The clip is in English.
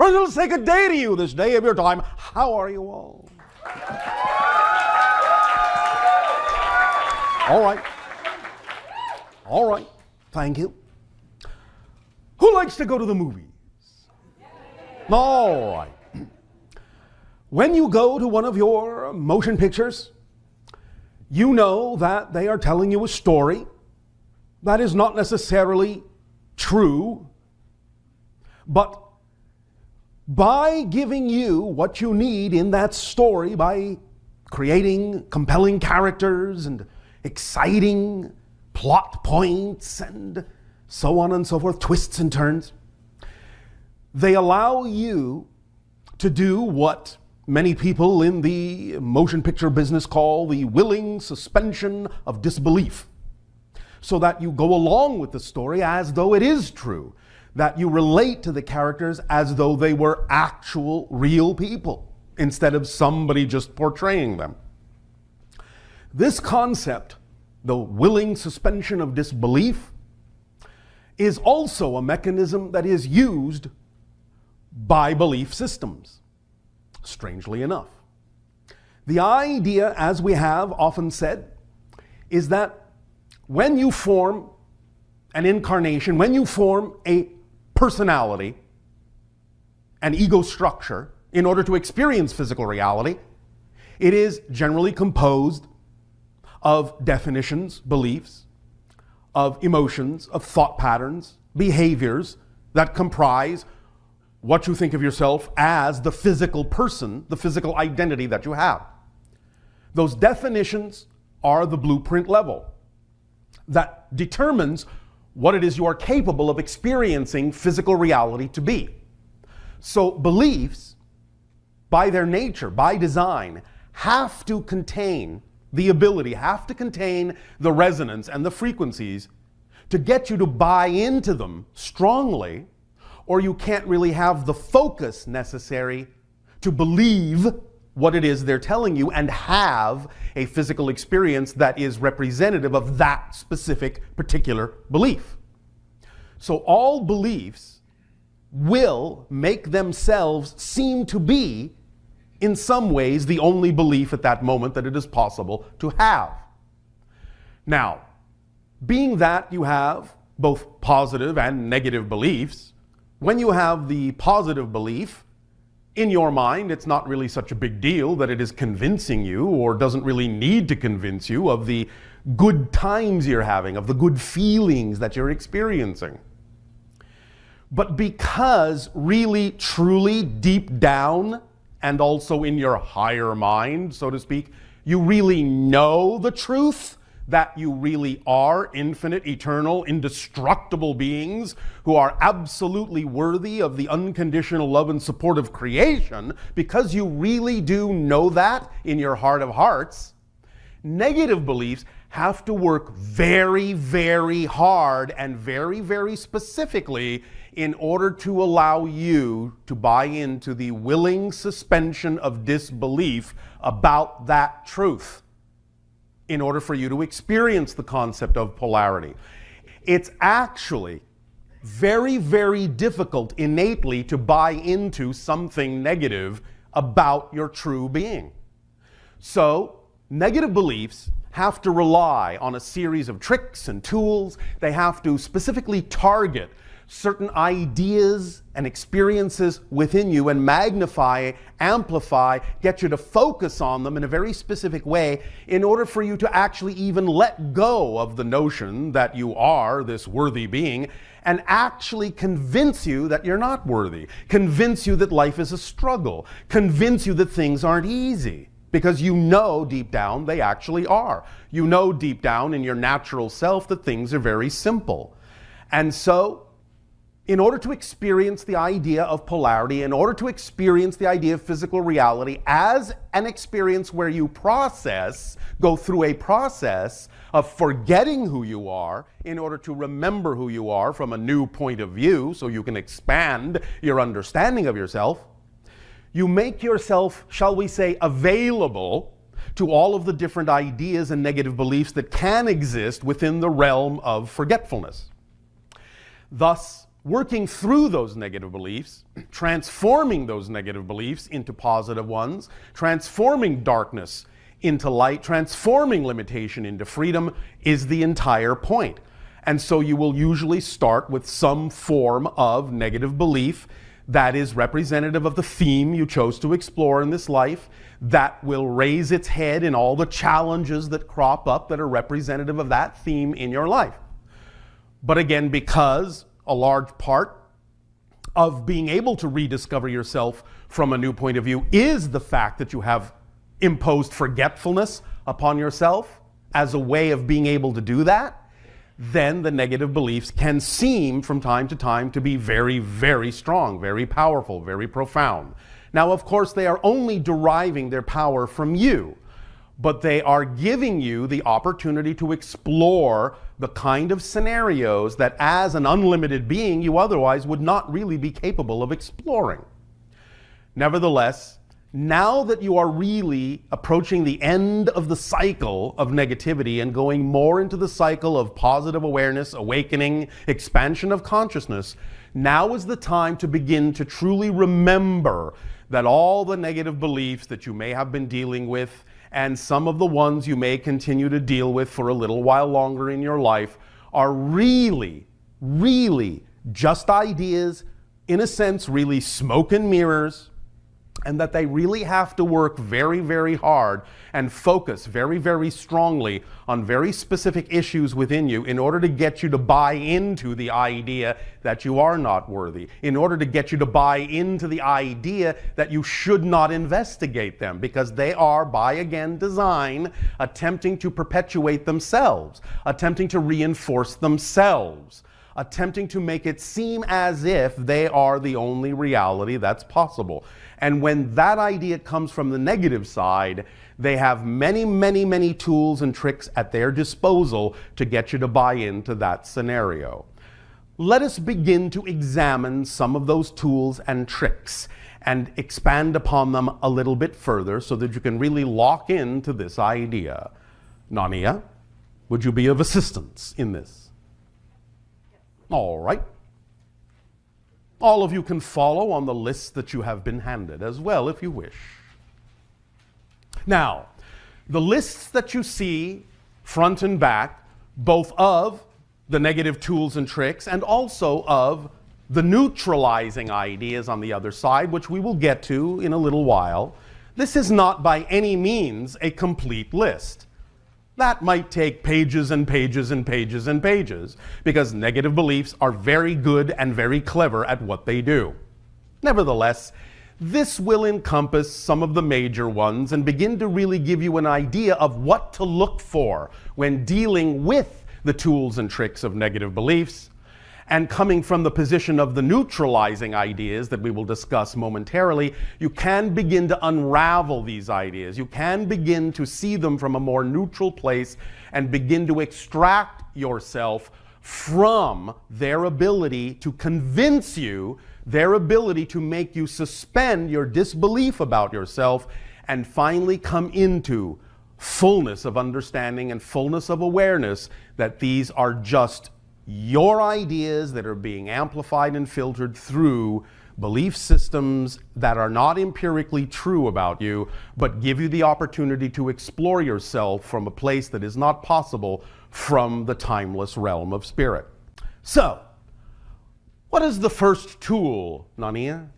I'd like to say good day to you this day of your time. How are you all? All right. All right. Thank you. Who likes to go to the movies? All right. When you go to one of your motion pictures, you know that they are telling you a story that is not necessarily true, but by giving you what you need in that story, by creating compelling characters and exciting plot points and so on and so forth, twists and turns, they allow you to do what many people in the motion picture business call the willing suspension of disbelief, so that you go along with the story as though it is true, that you relate to the characters as though they were actual, real people, instead of somebody just portraying them. This concept, the willing suspension of disbelief, is also a mechanism that is used by belief systems, strangely enough. The idea, as we have often said, is that when you form an incarnation, when you form a personality, an ego structure, in order to experience physical reality, it is generally composed of definitions, beliefs, of emotions, of thought patterns, behaviors that comprise what you think of yourself as the physical person, the physical identity that you have. Those definitions are the blueprint level that determines what it is you are capable of experiencing physical reality to be. So beliefs, by their nature, by design, have to contain the ability, have to contain the resonance and the frequencies to get you to buy into them strongly, or you can't really have the focus necessary to believe what it is they're telling you and have a physical experience that is representative of that specific particular belief. So all beliefs will make themselves seem to be, in some ways, the only belief at that moment that it is possible to have. Now, being that you have both positive and negative beliefs, when you have the positive belief, in your mind, it's not really such a big deal that it is convincing you, or doesn't really need to convince you, of the good times you're having, of the good feelings that you're experiencing. But because really, truly, deep down, and also in your higher mind, so to speak, you really know the truth, that you really are infinite, eternal, indestructible beings who are absolutely worthy of the unconditional love and support of creation, because you really do know that in your heart of hearts, negative beliefs have to work very, very hard and very, very specifically in order to allow you to buy into the willing suspension of disbelief about that truth, in order for you to experience the concept of polarity. It's actually very, very difficult innately to buy into something negative about your true being. So, negative beliefs have to rely on a series of tricks and tools. They have to specifically target certain ideas and experiences within you and magnify, amplify, get you to focus on them in a very specific way in order for you to actually even let go of the notion that you are this worthy being and actually convince you that you're not worthy, convince you that life is a struggle, convince you that things aren't easy. Because you know deep down they actually are. You know deep down in your natural self that things are very simple. And so, in order to experience the idea of polarity, in order to experience the idea of physical reality as an experience where you go through a process of forgetting who you are in order to remember who you are from a new point of view so you can expand your understanding of yourself, you make yourself, shall we say, available to all of the different ideas and negative beliefs that can exist within the realm of forgetfulness. Thus, working through those negative beliefs, transforming those negative beliefs into positive ones, transforming darkness into light, transforming limitation into freedom is the entire point. And so you will usually start with some form of negative belief that is representative of the theme you chose to explore in this life, that will raise its head in all the challenges that crop up that are representative of that theme in your life. But again, because a large part of being able to rediscover yourself from a new point of view is the fact that you have imposed forgetfulness upon yourself as a way of being able to do that, then the negative beliefs can seem from time to time to be very, very strong, very powerful, very profound. Now, of course, they are only deriving their power from you, but they are giving you the opportunity to explore the kind of scenarios that as an unlimited being you otherwise would not really be capable of exploring. Nevertheless, now that you are really approaching the end of the cycle of negativity and going more into the cycle of positive awareness, awakening, expansion of consciousness, now is the time to begin to truly remember that all the negative beliefs that you may have been dealing with and some of the ones you may continue to deal with for a little while longer in your life are really, really just ideas, in a sense, really smoke and mirrors, and that they really have to work very, very hard and focus very, very strongly on very specific issues within you in order to get you to buy into the idea that you are not worthy, in order to get you to buy into the idea that you should not investigate them, because they are, by again design, attempting to perpetuate themselves, attempting to reinforce themselves, attempting to make it seem as if they are the only reality that's possible. And when that idea comes from the negative side, they have many, many, many tools and tricks at their disposal to get you to buy into that scenario. Let us begin to examine some of those tools and tricks and expand upon them a little bit further so that you can really lock into this idea. Nania, would you be of assistance in this? All right. All of you can follow on the list that you have been handed as well if you wish. Now, the lists that you see front and back, both of the negative tools and tricks and also of the neutralizing ideas on the other side, which we will get to in a little while, this is not by any means a complete list. That might take pages and pages and pages and pages, because negative beliefs are very good and very clever at what they do. Nevertheless, this will encompass some of the major ones and begin to really give you an idea of what to look for when dealing with the tools and tricks of negative beliefs. And coming from the position of the neutralizing ideas that we will discuss momentarily, you can begin to unravel these ideas. You can begin to see them from a more neutral place and begin to extract yourself from their ability to convince you, their ability to make you suspend your disbelief about yourself, and finally come into fullness of understanding and fullness of awareness that these are just your ideas that are being amplified and filtered through belief systems that are not empirically true about you, but give you the opportunity to explore yourself from a place that is not possible from the timeless realm of spirit. So, what is the first tool, Nania,